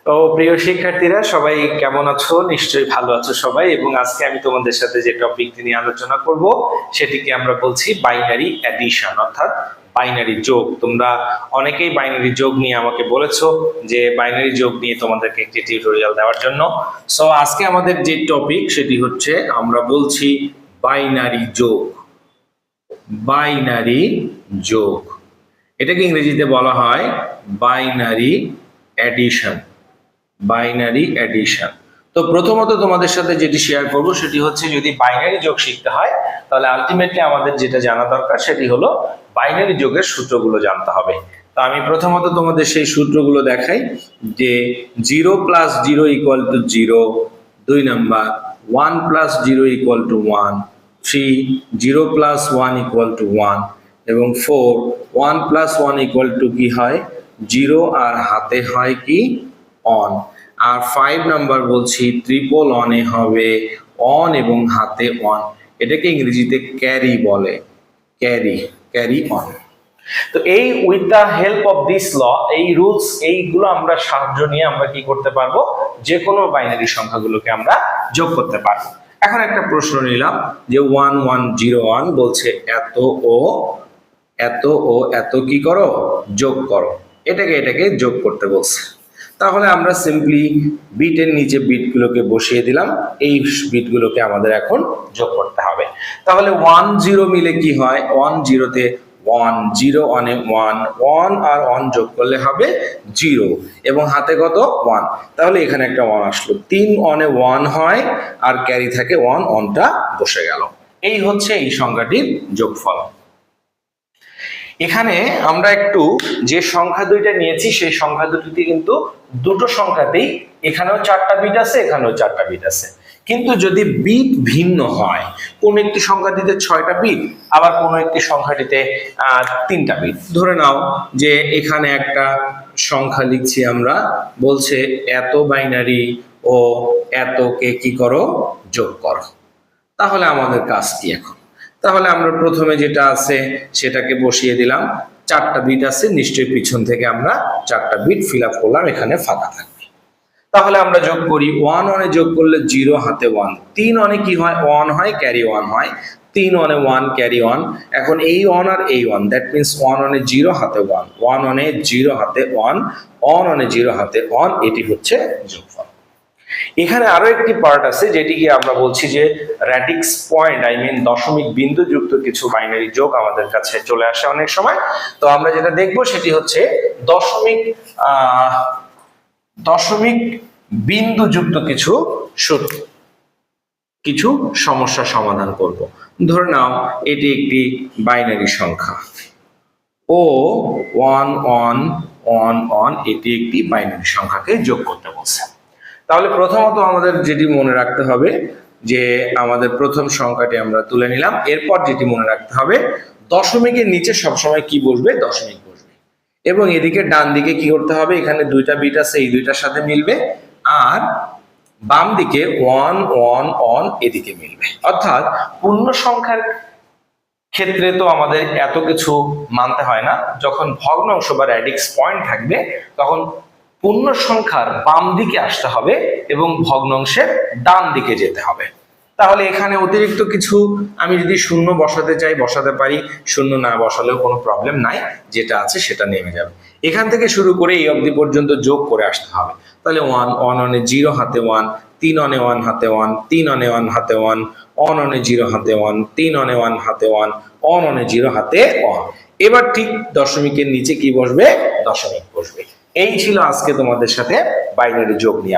তো প্রিয় শিক্ষার্থীরা সবাই কেমন আছো? নিশ্চয়ই ভালো আছো সবাই। এবং আজকে আমি তোমাদের সাথে যে টপিকটি নিয়ে আলোচনা করব সেটিকে আমরা বলছি বাইনারি অ্যাডিশন, অর্থাৎ বাইনারি যোগ। তোমরা অনেকেই বাইনারি যোগ নিয়ে আমাকে বলেছো যে বাইনারি যোগ নিয়ে তোমাদেরকে একটি টিউটোরিয়াল দেওয়ার জন্য। সো আজকে আমাদের যে টপিক সেটি হচ্ছে আমরা বলছি বাইনারি যোগ। বাইনারি যোগ, এটাকে ইংরেজিতে বলা হয় বাইনারি অ্যাডিশন। Binary addition. তো প্রথমত তোমাদের সাথে যেটি শেয়ার করব সেটি হচ্ছে, যদি বাইনারি যোগ শিখতে হয় তাহলে আলটিমেটলি আমাদের যেটা জানা দরকার সেটি হলো বাইনারি যোগের সূত্রগুলো জানতে হবে। তো আমি প্রথমত তোমাদের সেই সূত্রগুলো দেখাই যে 0 + 0 = 0, 2 নাম্বার 1 + 0 = 1, 3 0 + 1 = 1 এবং 4 1 + 1 = কি হয় 0 আর হাতে হয় কি অন। আর 5 নাম্বার বলছি ট্রিপল অনে হবে অন এবং হাতে অন, এটাকে ইংরেজিতে ক্যারি বলে, ক্যারি অন। তো এই with the help of this law, এই রুলস, এইগুলো আমরা সাহায্য নিয়ে আমরা কি করতে পারবো, যে কোনো বাইনারি সংখ্যাগুলোকে আমরা যোগ করতে পারবো। এখন একটা প্রশ্ন নিলাম যে 1 1 0 1 বলছে এত ও এত কি করো যোগ করো, এটাকে যোগ করতে বলছে। তাহলে আমরা সিম্পলি বিটের নিচে বিটগুলোকে বসিয়ে দিলাম, এই বিটগুলোকে আমাদের এখন যোগ করতে হবে। তাহলে 1 0 মিলে কি হয়, 1 0 তে 1, 0 অনে 1, 1 আর 1 যোগ করলে হবে 0 এবং হাতে কত 1, তাহলে এখানে একটা 1 আসলো। 3 অনে 1 হয় আর ক্যারি থাকে 1, 1টা বসে গেল। এই হচ্ছে এই সংখ্যাটির যোগফল। এখানে আমরা একটু যে সংখ্যা দুইটা নিয়েছি সেই সংখ্যা দুটিতে কিন্তু দুটো সংখ্যাতেই এখানেও 4টা বিট আছে, এখানেও 4টা বিট আছে, কিন্তু যদি বিট ভিন্ন হয়, কোন একটি সংখ্যাটিতে 6টা বিট আবার কোন একটি সংখ্যাটিতে 3টা বিট, ধরে নাও যে এখানে একটা সংখ্যা লিখছি আমরা, বলছে এত বাইনারি ও এতকে কি করো যোগ করো। তাহলে আমাদের কাজ কি এখন? তাহলে আমরা প্রথমে যেটা আছে সেটাকে বসিয়ে দিলাম, 4টা বিট আছে, নিশ্চয়ই পিছন থেকে আমরা 4টা বিট ফিল আপ করলাম, এখানে ফাঁকা থাকবে। তাহলে আমরা যোগ করি, 1 অনে যোগ করলে 0 হাতে 1, 3 অনে কি হয় 1 হয় ক্যারি 1 হয়, 3 অনে 1 ক্যারি 1, এখন এই 1 আর এই 1, দ্যাট মিন্স 1 অনে 0 হাতে 1, 1 অনে 0 হাতে 1, 1 অনে 0 হাতে 1, এটি হচ্ছে যোগফল। এখানে আরো একটি পার্ট আছে যেটিকে আমরা বলছি যে র্যাডিক্স পয়েন্ট, দশমিক বিন্দু যুক্ত কিছু বাইনারি যোগ আমাদের কাছে চলে আসে অনেক সময়। তো আমরা যেটা দেখব সেটি হচ্ছে দশমিক বিন্দু যুক্ত কিছু সমস্যা সমাধান করব। ধরে নাও এটি একটি বাইনারি সংখ্যা ও 1 1 1 1, এটি একটি বাইনারি সংখ্যাকে যোগ করতে বলছে। তাহলে প্রথমত আমাদের যেটি মনে রাখতে হবে যে আমাদের প্রথম সংখ্যাটি আমরা তুলে নিলাম, এরপর যেটি মনে রাখতে হবে দশমিকের নিচে সবসময় কি বসবে, দশমিক বসবে, এবং এদিকে ডান দিকে কি করতে হবে, এখানে 2টা বিট আছে, এই 2টার সাথে মিলবে, আর বাম দিকে 1 1 1 এদিকে মিলবে। অর্থাৎ পূর্ণ সংখ্যার ক্ষেত্রে তো আমাদের এত কিছু মানতে হয় না, যখন ভগ্নাংশ বা র্যাডিক্স পয়েন্ট থাকবে তখন পূর্ণ সংখ্যার বাম দিকে আসতে হবে এবং ভগ্নাংশের ডান দিকে যেতে হবে। তাহলে এখানে অতিরিক্ত কিছু আমি যদি শূন্য বসাতে চাই বসাতে পারি, শূন্য না বসালেও কোনো প্রবলেম নাই, যেটা আছে সেটা নেমে যাবে। এখান থেকে শুরু করে এই অবধি পর্যন্ত যোগ করে আসতে হবে। তাহলে 1 1 অনে 0 হাতে 1, 3 অনে 1 হাতে 1, 3 অনে 1 হাতে 1, অন অনে 0 হাতে 1, 3 অনে 1 হাতে 1, অন অনে 0 হাতে 1। এবার ঠিক দশমিকের নিচে কি বসবে, দশমিক বসবে। এই ছিল আজকে তোমাদের সাথে বাইনারি যোগ নিয়ে